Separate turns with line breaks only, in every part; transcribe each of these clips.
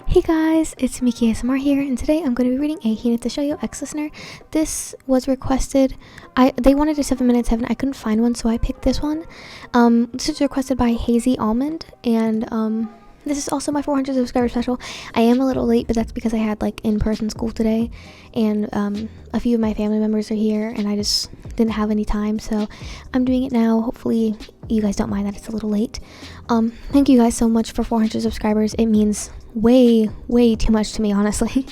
Hey guys, it's Miki ASMR here, and today I'm going to be reading a Hinata Shoyo ex-listener. This was requested. They wanted a 7 minute 7. I couldn't find one, so I picked this one. This was requested by Hazy Almond, and this is also my 400 subscriber special. I am a little late, but that's because I had like in-person school today, and a few of my family members are here, and I just didn't have any time, so I'm doing it now. Hopefully you guys don't mind that it's a little late. Thank you guys so much for 400 subscribers. It means way too much to me, honestly.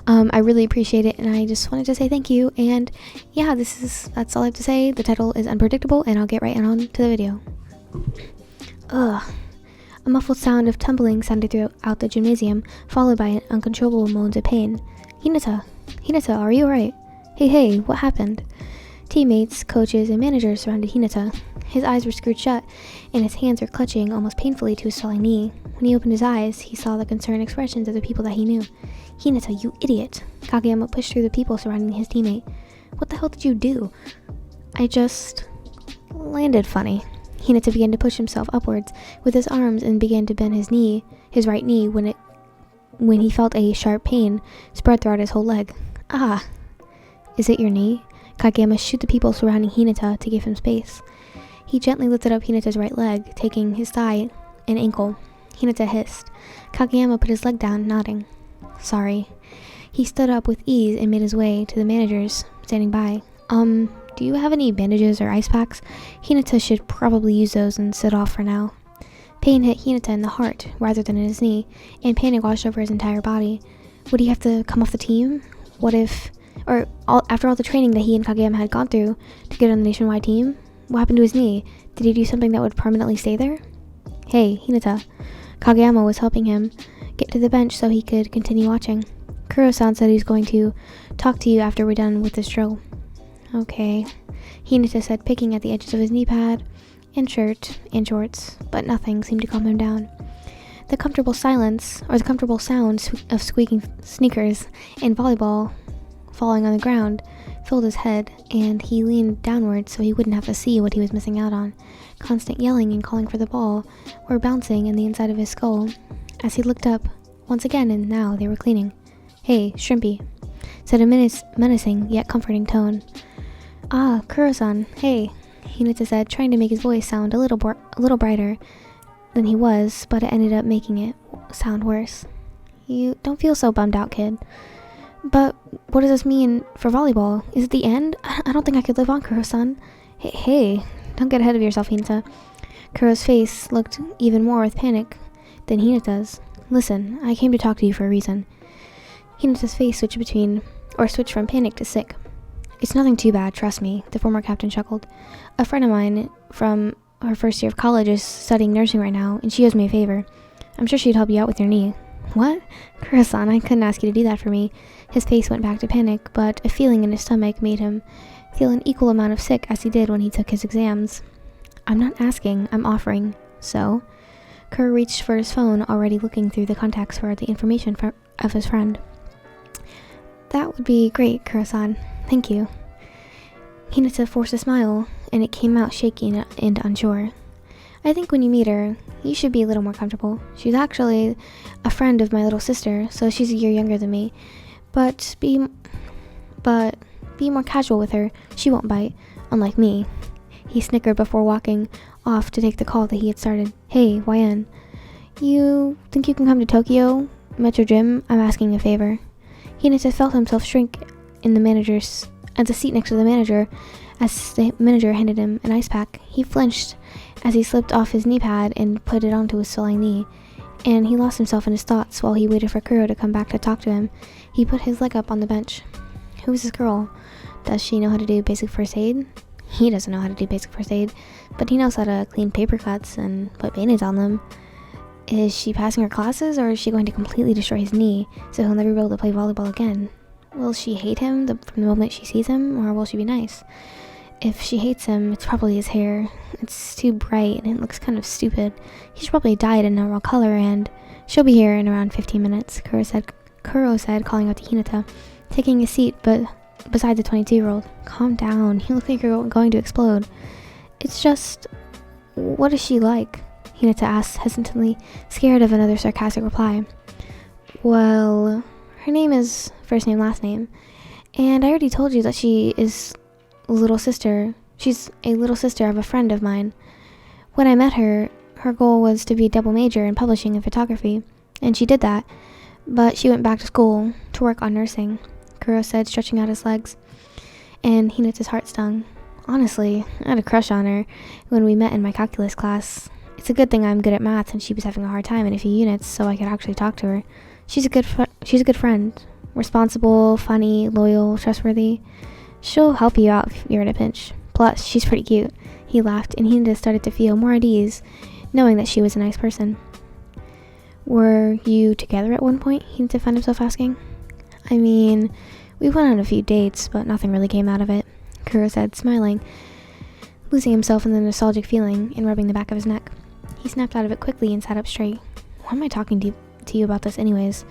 I really appreciate it, and I just wanted to say thank you. And yeah, that's all I have to say. The title is unpredictable, and I'll get right on to the video. Ugh. A muffled sound of tumbling sounded throughout the gymnasium, followed by uncontrollable moans of pain. Hinata, are you alright? Hey, what happened? Teammates, coaches, and managers surrounded Hinata. His eyes were screwed shut, and his hands were clutching almost painfully to his swelling knee. When he opened his eyes, he saw the concerned expressions of the people that he knew. Hinata, you idiot! Kageyama pushed through the people surrounding his teammate. What the hell did you do? I just landed funny. Hinata began to push himself upwards with his arms and began to bend his right knee when he felt a sharp pain spread throughout his whole leg. Ah! Is it your knee? Kageyama shoot the people surrounding Hinata to give him space. He gently lifted up Hinata's right leg, taking his thigh and ankle. Hinata hissed. Kageyama put his leg down, nodding. Sorry. He stood up with ease and made his way to the managers standing by. Do you have any bandages or ice packs? Hinata should probably use those and sit off for now. Pain hit Hinata in the heart rather than in his knee, and panic washed over his entire body. Would he have to come off the team? After all the training that he and Kageyama had gone through to get on the nationwide team? What happened to his knee? Did he do something that would permanently stay there? Hey, Hinata. Kageyama was helping him get to the bench so he could continue watching. Kuro-san said he's going to talk to you after we're done with this drill. Okay, Hinata said, picking at the edges of his knee pad and shirt and shorts, but nothing seemed to calm him down. The comfortable sound of squeaking sneakers and volleyball falling on the ground filled his head, and he leaned downward so he wouldn't have to see what he was missing out on. Constant yelling and calling for the ball were bouncing in the inside of his skull as he looked up once again, and now they were cleaning. Hey, Shrimpy, said a menacing yet comforting tone. Ah, Kuro-san, hey, Hinata said, trying to make his voice sound a little brighter than he was, but it ended up making it sound worse. You don't feel so bummed out, kid. But what does this mean for volleyball? Is it the end? I don't think I could live on, Kuro-san. Hey, don't get ahead of yourself, Hinata. Kuro's face looked even more with panic than Hinata's. Listen, I came to talk to you for a reason. Hinata's face switched from panic to sick. It's nothing too bad, trust me, the former captain chuckled. A friend of mine from her first year of college is studying nursing right now, and she owes me a favor. I'm sure she'd help you out with your knee. What? Kuro-san, I couldn't ask you to do that for me. His face went back to panic, but a feeling in his stomach made him feel an equal amount of sick as he did when he took his exams. I'm not asking, I'm offering. So? Kuro reached for his phone, already looking through the contacts for the information of his friend. That would be great, Kuro-san. Thank you. Hinata forced a smile, and it came out shaky and unsure. I think when you meet her, you should be a little more comfortable. She's actually a friend of my little sister, so she's a year younger than me. But be more casual with her. She won't bite, unlike me. He snickered before walking off to take the call that he had started. Hey, YN. You think you can come to Tokyo Metro Gym? I'm asking a favor. Hinata felt himself shrink at the seat next to the manager as the manager handed him an ice pack. He flinched as he slipped off his knee pad and put it onto his swelling knee, and he lost himself in his thoughts while he waited for Kuro to come back to talk to him. He put his leg up on the bench. Who's this girl? Does she know how to do basic first aid? He doesn't know how to do basic first aid, but he knows how to clean paper cuts and put band-aids on them. Is she passing her classes, or is she going to completely destroy his knee so he'll never be able to play volleyball again? Will she hate him from the moment she sees him, or will she be nice? If she hates him, it's probably his hair. It's too bright and it looks kind of stupid. He should probably dye it a normal color, and she'll be here in around 15 minutes, Kuro said, calling out to Hinata, taking a seat beside the 22-year-old. Calm down, you look like you're going to explode. It's just, what is she like? Hinata asked hesitantly, scared of another sarcastic reply. Well, her name is first name, last name. And I already told you that she is a little sister. She's a little sister of a friend of mine. When I met her, her goal was to be a double major in publishing and photography. And she did that. But she went back to school to work on nursing, Kuro said, stretching out his legs. And Hinata's heart stung. Honestly, I had a crush on her when we met in my calculus class. It's a good thing I'm good at math and she was having a hard time in a few units, so I could actually talk to her. She's a good friend. Responsible, funny, loyal, trustworthy. She'll help you out if you're in a pinch. Plus, she's pretty cute. He laughed, and Hinata started to feel more at ease, knowing that she was a nice person. Were you together at one point? Hinata found himself asking. I mean, we went on a few dates, but nothing really came out of it, Kuro said, smiling, losing himself in the nostalgic feeling and rubbing the back of his neck. He snapped out of it quickly and sat up straight. Why am I talking to you about this anyways?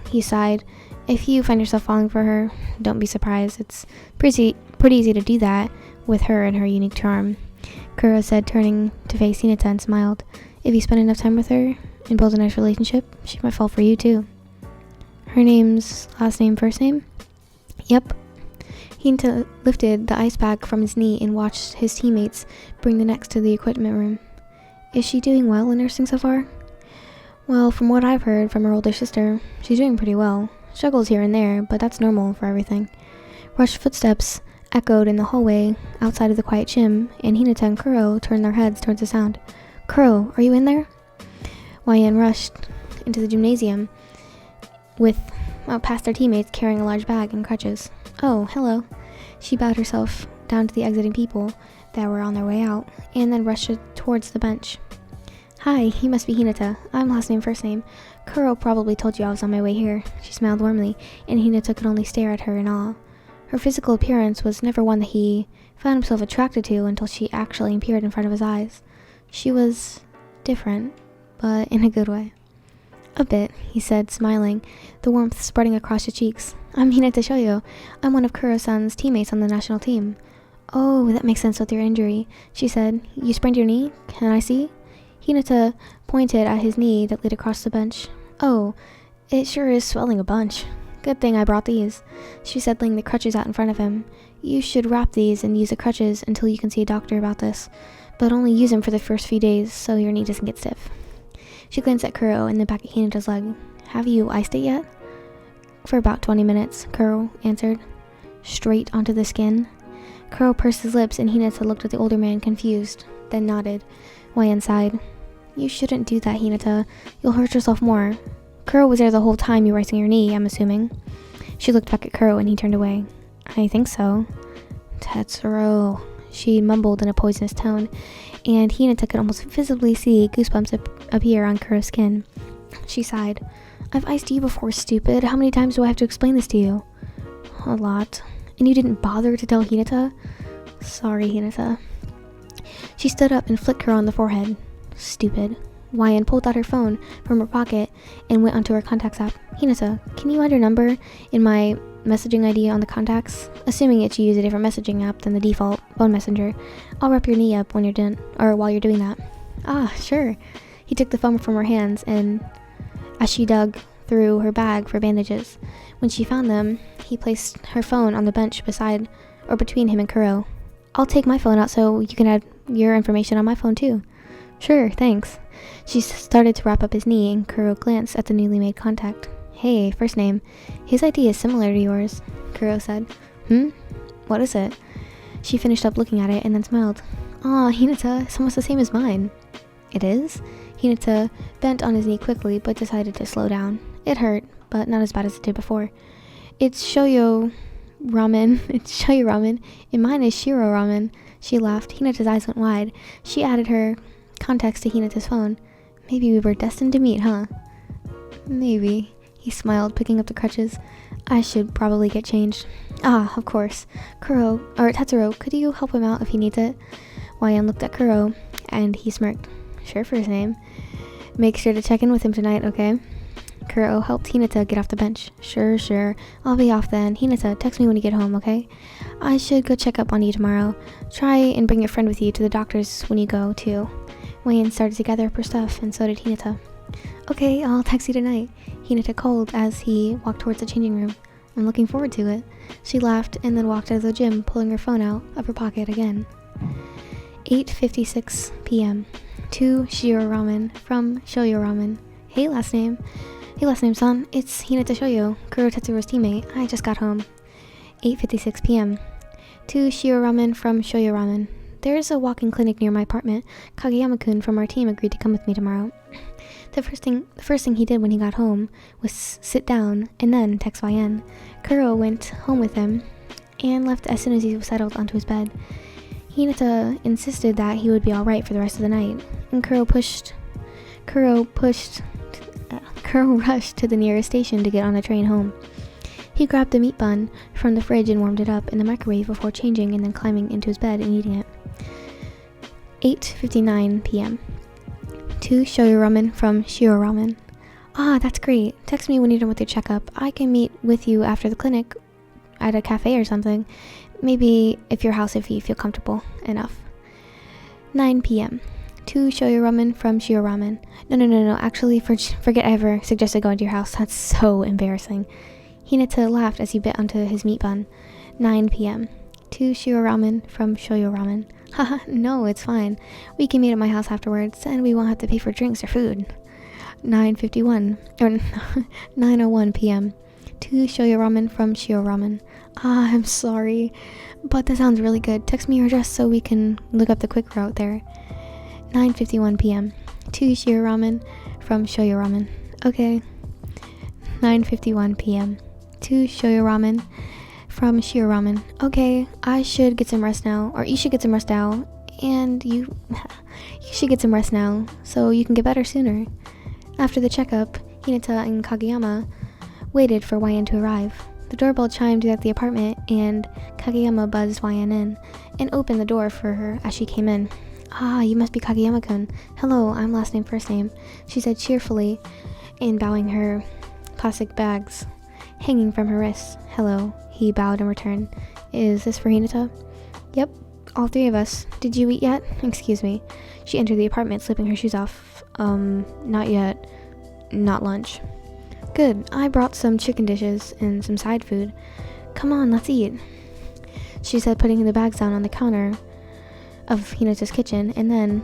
He sighed. If you find yourself falling for her, don't be surprised. It's pretty easy to do that with her and her unique charm, Kuro said, turning to face Hinata and smiled. If you spend enough time with her and build a nice relationship, she might fall for you too. Her name's last name, first name? Yep. Hinata lifted the ice bag from his knee and watched his teammates bring the next to the equipment room. Is she doing well in nursing so far? Well, from what I've heard from her older sister, she's doing pretty well. Struggles here and there, but that's normal for everything. Rushed footsteps echoed in the hallway outside of the quiet gym, and Hinata and Kuro turned their heads towards the sound. Kuro, are you in there? YN rushed into the gymnasium past their teammates carrying a large bag and crutches. Oh, hello. She bowed herself down to the exiting people that were on their way out, and then rushed towards the bench. Hi, you must be Hinata. I'm last name, first name. Kuro probably told you I was on my way here. She smiled warmly, and Hinata could only stare at her in awe. Her physical appearance was never one that he found himself attracted to until she actually appeared in front of his eyes. She was different, but in a good way. A bit, he said, smiling, the warmth spreading across his cheeks. I'm Hinata Shoyo. I'm one of Kuro-san's teammates on the national team. Oh, that makes sense with your injury, she said. You sprained your knee? Can I see? Hinata pointed at his knee that laid across the bench. Oh, it sure is swelling a bunch. Good thing I brought these, she said, laying the crutches out in front of him. You should wrap these and use the crutches until you can see a doctor about this, but only use them for the first few days so your knee doesn't get stiff. She glanced at Kuro and then back at Hinata's leg. Have you iced it yet? For about 20 minutes, Kuro answered. Straight onto the skin? Kuro pursed his lips and Hinata looked at the older man confused, then nodded. YN sighed. You shouldn't do that, Hinata. You'll hurt yourself more. Kuro was there the whole time you were icing your knee, I'm assuming. She looked back at Kuro and he turned away. I think so. Tetsuro, she mumbled in a poisonous tone, and Hinata could almost visibly see goosebumps appear on Kuro's skin. She sighed. I've iced you before, stupid. How many times do I have to explain this to you? A lot. And you didn't bother to tell Hinata? Sorry, Hinata. She stood up and flicked her on the forehead. Stupid. YN pulled out her phone from her pocket and went onto her contacts app. Hinata, can you add your number in my messaging ID on the contacts? Assuming that you use a different messaging app than the default phone messenger. I'll wrap your knee up when you're done, or while you're doing that. Ah, sure. He took the phone from her hands and as she dug through her bag for bandages. When she found them, he placed her phone on the bench beside or between him and Kuro. I'll take my phone out so you can add your information on my phone too. Sure, thanks. She started to wrap up his knee and Kuro glanced at the newly made contact. Hey, first name. His ID is similar to yours, Kuro said. What is it? She finished up looking at it and then smiled. Aw, Hinata, it's almost the same as mine. It is? Hinata bent on his knee quickly but decided to slow down. It hurt, but not as bad as it did before. It's Shoyo ramen, and mine is Shiro ramen. She laughed. Hinata's eyes went wide. She added her contacts to Hinata's phone. Maybe we were destined to meet, huh? Maybe. He smiled, picking up the crutches. I should probably get changed. Ah, of course. Tetsuro, could you help him out if he needs it? YN looked at Kuro, and he smirked. Sure, first name. Make sure to check in with him tonight, okay? Kuro helped Hinata get off the bench. Sure. I'll be off then. Hinata, text me when you get home, okay? I should go check up on you tomorrow. Try and bring your friend with you to the doctor's when you go, too. Wayne started to gather up her stuff, and so did Hinata. Okay, I'll text you tonight, Hinata called as he walked towards the changing room. I'm looking forward to it. She laughed and then walked out of the gym, pulling her phone out of her pocket again. 8:56 p.m. To Shiro Ramen from Shoyo Ramen. Hey, last name, son. It's Hinata Shoyo, Kuro Tetsuro's teammate. I just got home. 8:56 p.m. To Shiro Ramen from Shoyo Ramen. There's a walk-in clinic near my apartment. Kageyama-kun from our team agreed to come with me tomorrow. The first thing he did when he got home was sit down and then text YN. Kuro went home with him and left as soon as he was settled onto his bed. Hinata insisted that he would be alright for the rest of the night, and Kuro rushed to the nearest station to get on the train home. He grabbed the meat bun from the fridge and warmed it up in the microwave before changing and then climbing into his bed and eating it. 8:59 p.m. To Shoyo Ramen from Shiro Ramen. Ah, that's great. Text me when you're done with your checkup. I can meet with you after the clinic at a cafe or something. Maybe if you feel comfortable enough. 9 p.m. To Shoyo Ramen from Shiro Ramen. No. Actually, forget I ever suggested going to your house. That's so embarrassing. Hinata laughed as he bit onto his meat bun. 9 p.m. To Shiro Ramen from Shoyo Ramen. Haha, no, it's fine. We can meet at my house afterwards, and we won't have to pay for drinks or food. 9:01 p.m. To Shoyo Ramen from Shiro Ramen. Ah, I'm sorry, but that sounds really good. Text me your address so we can look up the quick route there. 9:51 p.m. To Shiro Ramen from Shoyo Ramen. Okay. 9:51 p.m. To Shoyo Ramen from Shiro Ramen. Okay, I should get some rest now, or you should get some rest now, and you should get some rest now, so you can get better sooner. After the checkup, Hinata and Kageyama waited for YN to arrive. The doorbell chimed at the apartment, and Kageyama buzzed YN in and opened the door for her as she came in. Ah, you must be Kageyama-kun. Hello, I'm last name, first name, she said cheerfully, and bowing her plastic bags hanging from her wrists. Hello, he bowed in return. Is this for Hinata? Yep, all three of us. Did you eat yet? Excuse me. She entered the apartment, slipping her shoes off. Not yet. Not lunch. Good, I brought some chicken dishes and some side food. Come on, let's eat, she said, putting the bags down on the counter of Hinata's kitchen, and then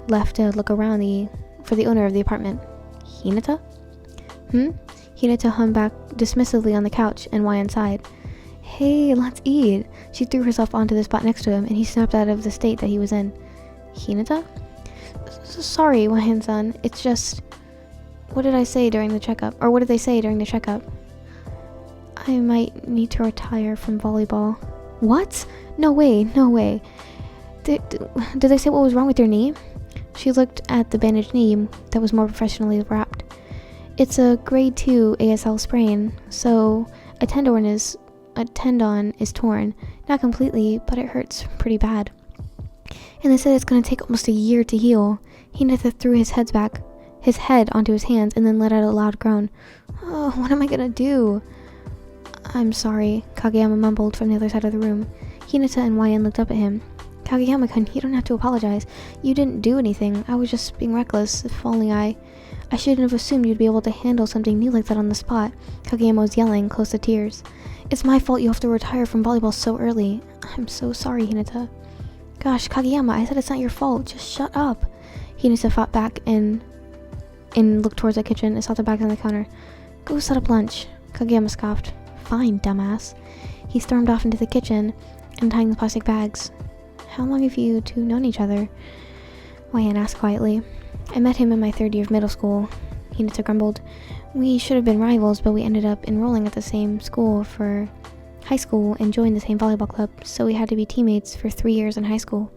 left to look around for the owner of the apartment. Hinata? Hinata hung back dismissively on the couch, and YN sighed. Hey, let's eat. She threw herself onto the spot next to him, and he snapped out of the state that he was in. Hinata? Sorry, YN-san. It's just... What did I say during the checkup? Or what did they say during the checkup? I might need to retire from volleyball. What? No way. Did they say what was wrong with your knee? She looked at the bandaged knee that was more professionally wrapped. It's a grade 2 ASL sprain, so a tendon is torn. Not completely, but it hurts pretty bad. And they said it's going to take almost a year to heal. Hinata threw his head onto his hands and then let out a loud groan. Oh, what am I going to do? I'm sorry, Kageyama mumbled from the other side of the room. Hinata and YN looked up at him. Kageyama-kun, you don't have to apologize. You didn't do anything. I was just being reckless. If only I shouldn't have assumed you'd be able to handle something new like that on the spot. Kageyama was yelling, close to tears. It's my fault you have to retire from volleyball so early. I'm so sorry, Hinata. Gosh, Kageyama, I said it's not your fault. Just shut up. Hinata fought back and looked towards the kitchen and saw the bags on the counter. Go set up lunch. Kageyama scoffed. Fine, dumbass. He stormed off into the kitchen, untying the plastic bags. How long have you two known each other? YN asked quietly. I met him in my 3rd year of middle school, Hinata grumbled. We should have been rivals, but we ended up enrolling at the same school for high school and joined the same volleyball club, so we had to be teammates for 3 years in high school.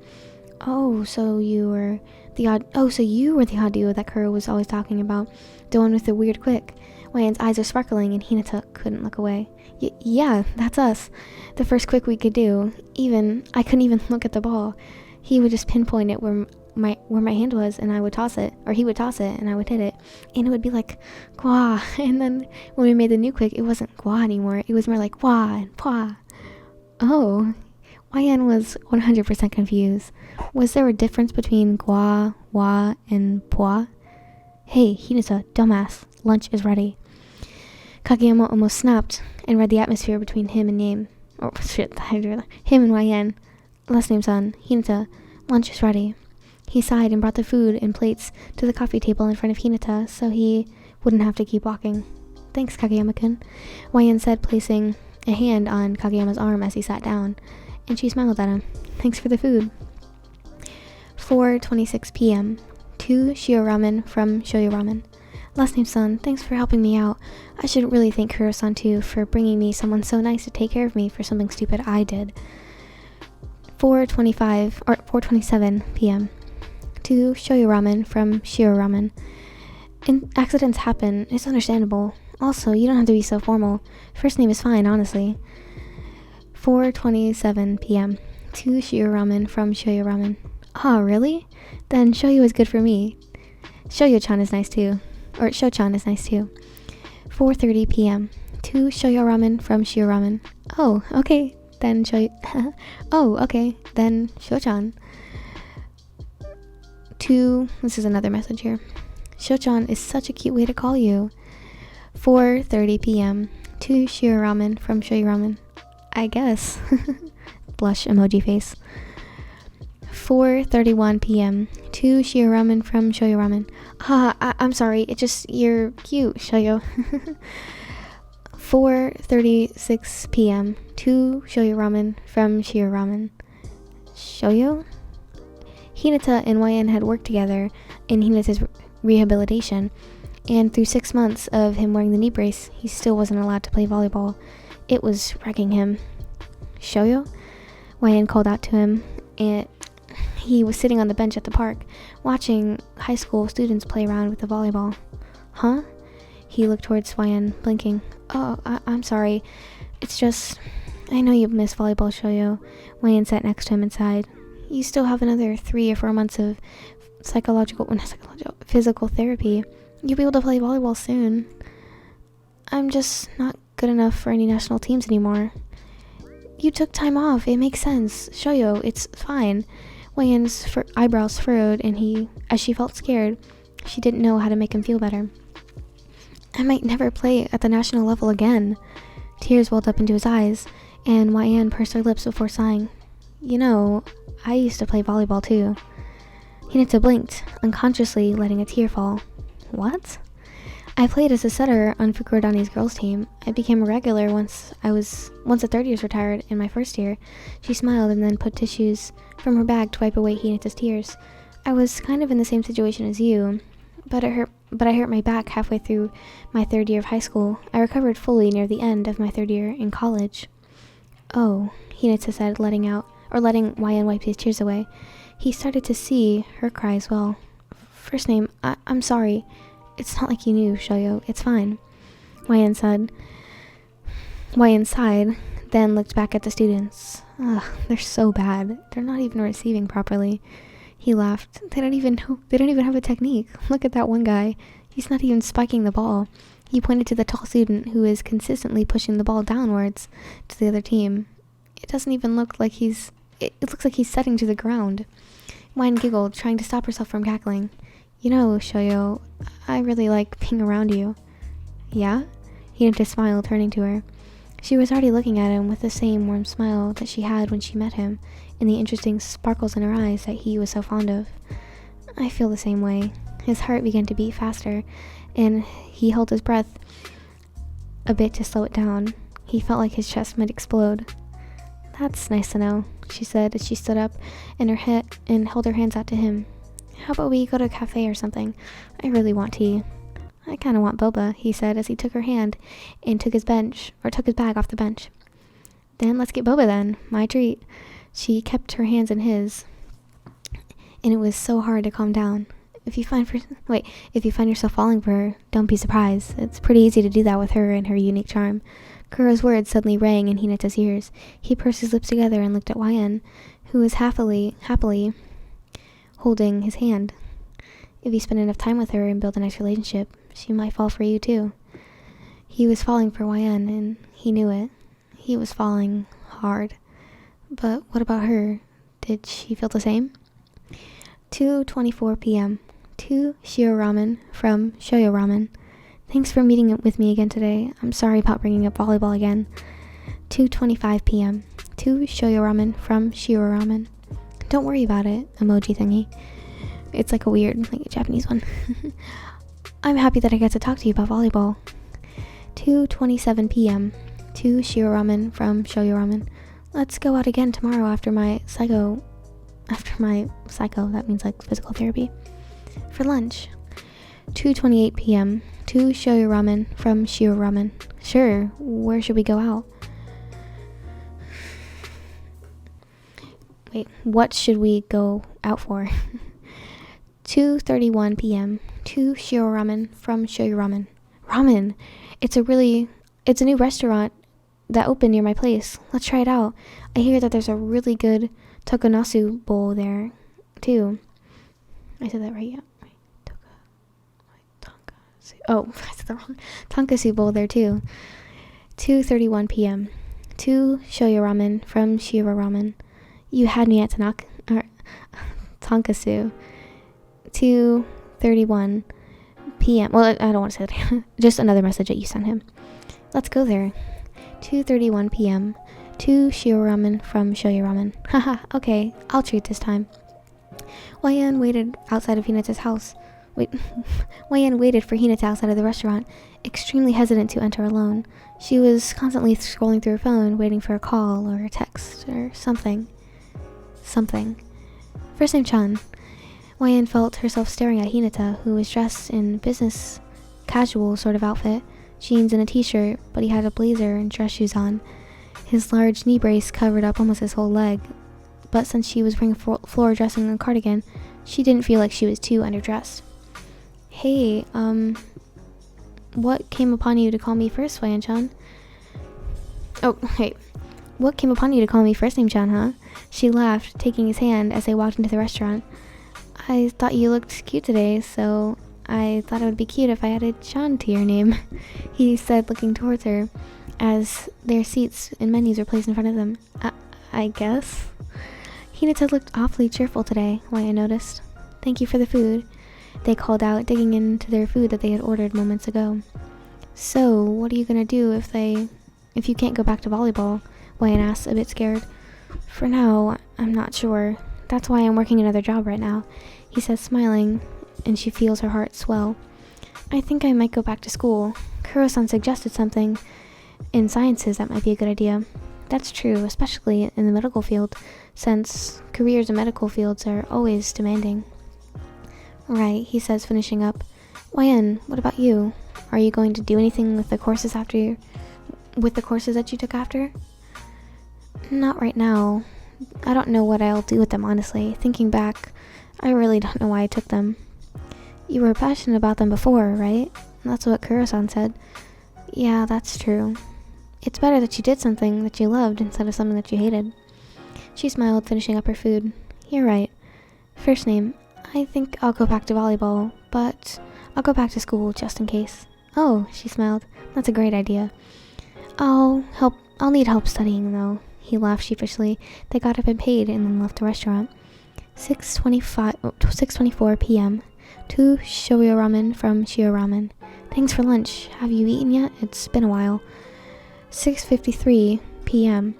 So you were the odd duo that Kuro was always talking about, the one with the weird click. YN's eyes are sparkling and Hinata couldn't look away. Yeah, that's us. The first quick we could do. I couldn't even look at the ball. He would just pinpoint it where my hand was, and I would toss it, or he would toss it, and I would hit it, and it would be like, gwa, and then when we made the new quick, it wasn't gwa anymore, it was more like gwa and pwa. Oh, YN was 100% confused. Was there a difference between gwa, wa, and pwa? Hey, Hinata, dumbass. Lunch is ready. Kageyama almost snapped and read the atmosphere between him and YN. Last name's on. Hinata, lunch is ready. He sighed and brought the food and plates to the coffee table in front of Hinata so he wouldn't have to keep walking. Thanks, Kageyama-kun, YN said, placing a hand on Kageyama's arm as he sat down, and she smiled at him. Thanks for the food. 4:26 p.m. to Shio Ramen from Shoyo Ramen. Last name Son, thanks for helping me out. I should really thank Kuro-san too for bringing me someone so nice to take care of me for something stupid I did. 4:27 p.m. to Shoyo Ramen from Shio Ramen. Accidents happen, it's understandable. Also, you don't have to be so formal. First name is fine, honestly. 4:27 p.m. to Shio Ramen from Shoyo Ramen. Ah, really? Then Shoyo is good for me. Shoyo-chan is nice too. Or Sho-chan is nice too. 4:30 p.m. to Shoyo Ramen from Shio Ramen. Oh, okay. Then Shoyo... oh, okay. Then Sho-chan. This is another message here. Sho-chan is such a cute way to call you. 4:30 p.m. to Shio Ramen from Shoyo Ramen. I guess. Blush emoji face. 4:31 p.m. to Shio Ramen from Shoyo Ramen. I'm sorry, you're cute, Shoyo. 4:36 p.m. to Shoyo Ramen from Shio Ramen. Shoyo? Hinata and YN had worked together in Hinata's rehabilitation, and through 6 months of him wearing the knee brace, he still wasn't allowed to play volleyball. It was wrecking him. Shoyo? YN called out to him, and he was sitting on the bench at the park, watching high school students play around with the volleyball. Huh? He looked towards YN, blinking. Oh, I'm sorry. It's just... I know you miss volleyball, Shoyo. YN sat next to him and sighed. You still have another 3 or 4 months of physical therapy. You'll be able to play volleyball soon. I'm just not good enough for any national teams anymore. You took time off. It makes sense. Shoyo, it's fine. YN's eyebrows furrowed, and as she felt scared, she didn't know how to make him feel better. I might never play at the national level again. Tears welled up into his eyes, and YN pursed her lips before sighing. You know, I used to play volleyball too. Hinata blinked, unconsciously letting a tear fall. What? I played as a setter on Fukurodani's girls' team. I became a regular once a third year's retired in my first year. She smiled and then put tissues from her bag to wipe away Hinata's tears. I was kind of in the same situation as you, but I hurt my back halfway through my third year of high school. I recovered fully near the end of my third year in college. Oh, Hinata said, letting YN wipe his tears away. He started to see her cry as well. First name, I'm sorry. It's not like you knew, Shoyo. It's fine. YN sighed, then looked back at the students. Ugh, they're so bad. They're not even receiving properly. He laughed. They don't even have a technique. Look at that one guy. He's not even spiking the ball. He pointed to the tall student who is consistently pushing the ball downwards to the other team. It doesn't even look like it looks like he's setting to the ground. YN giggled, trying to stop herself from cackling. You know, Shoyo, I really like being around you. Yeah? Hinata smiled, turning to her. She was already looking at him with the same warm smile that she had when she met him, and the interesting sparkles in her eyes that he was so fond of. I feel the same way. His heart began to beat faster, and he held his breath a bit to slow it down. He felt like his chest might explode. That's nice to know, she said as she stood up and held her hands out to him. How about we go to a cafe or something? I really want tea. I kind of want boba, he said as he took her hand and took his bag off the bench. Then let's get boba then. My treat. She kept her hands in his, and it was so hard to calm down. If you find yourself falling for her, don't be surprised. It's pretty easy to do that with her and her unique charm. Kuro's words suddenly rang in Hinata's ears. He pursed his lips together and looked at YN, who was happily holding his hand. If you spend enough time with her and build a nice relationship, she might fall for you too. He was falling for YN, and he knew it. He was falling hard. But what about her? Did she feel the same? 2:24 p.m. 2 Shio Ramen from Shoyo Ramen. Thanks for meeting with me again today. I'm sorry about bringing up volleyball again. 2:25 p.m. 2 Shoyo Ramen from Shio Ramen. Don't worry about it, emoji thingy. It's like a weird, like a Japanese one. I'm happy that I get to talk to you about volleyball. 2:27 p.m. 2 Shio Ramen from Shoyo Ramen. Let's go out again tomorrow after my psycho, that means like physical therapy, for lunch. 2:28 p.m. 2 Shoyo Ramen from Shio Ramen. Sure, where should we go out? Wait, what should we go out for? 2:31 p.m. 2 Shio Ramen from Shoyo Ramen. Ramen! It's a new restaurant that opened near my place. Let's try it out. I hear that there's a really good tokunasu bowl there, too. I said that right, yeah. Oh, I said the wrong. Tonkatsu bowl there, too. 2:31 p.m. 2 Shoyo Ramen from Shio Ramen. You had me at tonkatsu. 2:31 p.m. Well, I don't want to say that. Just another message that you sent him. Let's go there. 2:31 p.m. 2 Shio Ramen from Shoyo Ramen. Haha, okay, I'll treat this time. Wei-an waited outside of Hinata's house. Wei-an waited for Hinata outside of the restaurant, extremely hesitant to enter alone. She was constantly scrolling through her phone, waiting for a call or a text or something. First name Chan. Wei-an felt herself staring at Hinata, who was dressed in business casual sort of outfit, jeans and a t-shirt, but he had a blazer and dress shoes on. His large knee brace covered up almost his whole leg, but since she was wearing a floor dressing and a cardigan, she didn't feel like she was too underdressed. Hey, what came upon you to call me first, Wei-an-chan? Oh, hey, what came upon you to call me first name Chan, huh? She laughed, taking his hand as they walked into the restaurant. I thought you looked cute today, so I thought it would be cute if I added Chan to your name, he said, looking towards her, as their seats and menus were placed in front of them. I guess? Hinata looked awfully cheerful today, Wei-an noticed. Thank you for the food, they called out, digging into their food that they had ordered moments ago. So, what are you gonna do if you can't go back to volleyball? Wei-an asked, a bit scared. For now, I'm not sure. That's why I'm working another job right now, he says, smiling, and she feels her heart swell. I think I might go back to school. Kuro-san suggested something in sciences that might be a good idea. That's true, especially in the medical field, since careers in medical fields are always demanding. Right, he says, finishing up. Wei-an, what about you? Are you going to do anything with the courses that you took after? Not right now. I don't know what I'll do with them, honestly. Thinking back, I really don't know why I took them. You were passionate about them before, right? That's what Kuro-san said. Yeah, that's true. It's better that you did something that you loved instead of something that you hated. She smiled, finishing up her food. You're right. First name, I think I'll go back to volleyball, but I'll go back to school just in case. Oh, she smiled. That's a great idea. I'll need help studying, though. He laughed sheepishly. They got up and paid and then left the restaurant. 6:24 p.m. 2 Shoyo Ramen from Shio Ramen. Thanks for lunch. Have you eaten yet? It's been a while. 6:53 p.m.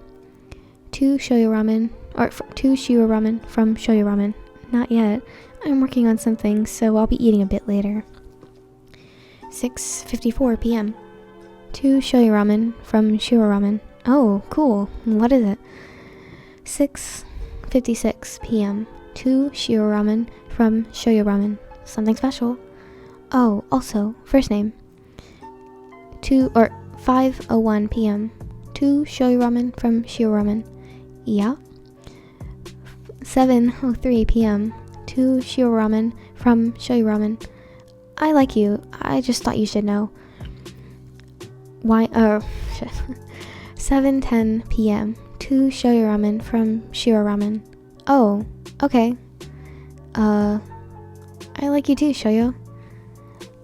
2 Shio Ramen from Shoyo Ramen. Not yet. I'm working on something, so I'll be eating a bit later. 6:54 p.m. 2 Shoyo Ramen from Shio Ramen. Oh, cool. What is it? 6:56 p.m. 2 Shio Ramen from Shoyo Ramen. Something special. Oh, also, first name. 5:01 p.m. 2 Shoyo Ramen from Shio Ramen. Yeah. 7:03 p.m. 2 Shio Ramen from Shoyo Ramen. I like you. I just thought you should know. Why? Oh, shit. 7:10 p.m. 2 Shoyo Ramen from Shio Ramen. Oh, okay. I like you too, Shoyo.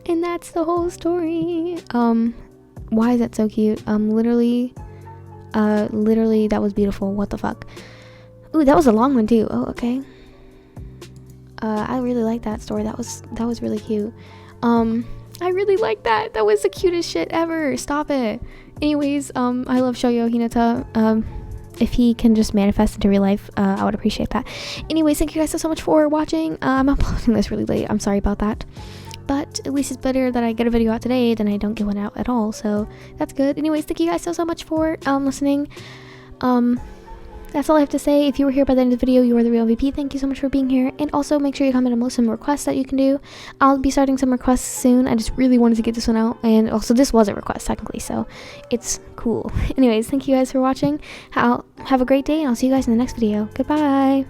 And that's the whole story. Why is that so cute? Literally, that was beautiful. What the fuck? Ooh, that was a long one too. Oh, okay. I really like that story. That was really cute. I really like that. That was the cutest shit ever. Stop it. Anyways, I love Shoyo Hinata. If he can just manifest into real life, I would appreciate that. Anyways, thank you guys so much for watching. I'm uploading this really late. I'm sorry about that. But at least it's better that I get a video out today than I don't get one out at all. So that's good. Anyways, thank you guys so much for listening. That's all I have to say. If you were here by the end of the video, you are the real MVP. Thank you so much for being here. And also make sure you comment below some requests that you can do. I'll be starting some requests soon. I just really wanted to get this one out. And also this was a request technically, so it's cool. Anyways, thank you guys for watching. Have a great day, and I'll see you guys in the next video. Goodbye.